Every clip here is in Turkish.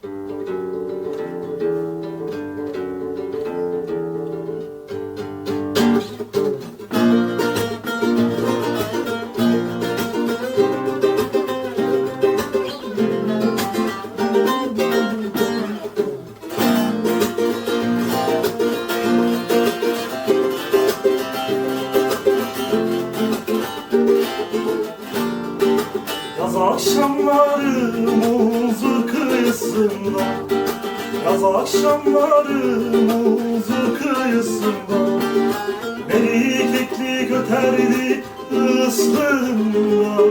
Yaz akşamları muzur kıyısında, yaz akşamları muzur kıyısında, Melikekli göterdi ıslığında,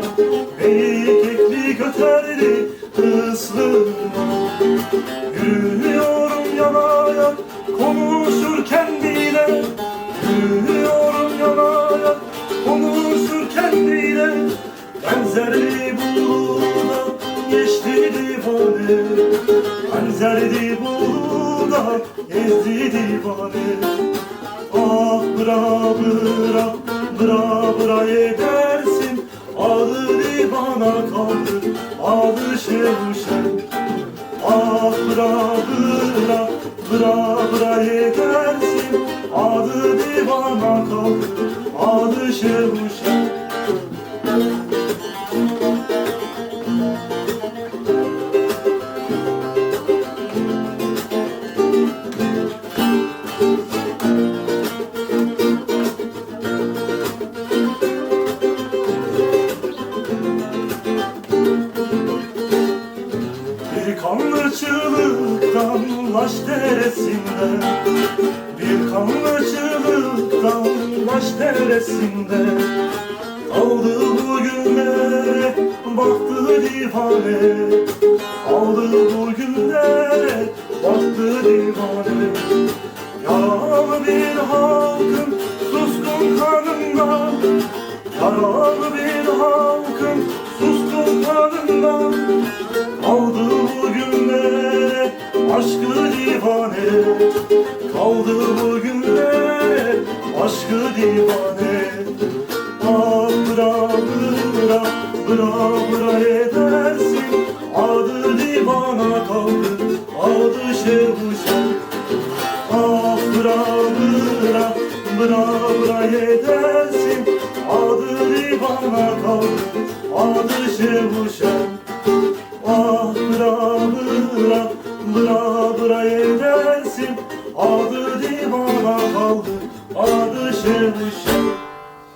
Melikekli göterdi ıslığında. Yürüyorum yana yan konuşurken bile, yürüyorum yana yan konuşurken bile, benzerli buluda geçti divane, benzerli buluda gezdi divane. Ah bıra bıra, bıra bıra edersin, adı divana kaldı, adı şevşen. Ah bıra bıra, bıra bıra edersin, adı divana kaldı, adı şevşen. Bir kanlıçılıktan Laş Deresi'nde, bir kanlıçılıktan Laş Deresi'nde, aldı bugünlere baktı divane, aldı bugünlere baktı divane. Yaralı bir halkın suskun kanında, yaralı bir halkın suskun kanında, aldı bugünlere aşkı divane, kaldı bugünlere aşkı divane. Ah bıra bıra, bıra bıra edersin, adı divana kaldı, adı şevşen. Ah bıra bıra, bıra bıra edersin, adı divana kaldı, adı şevşen.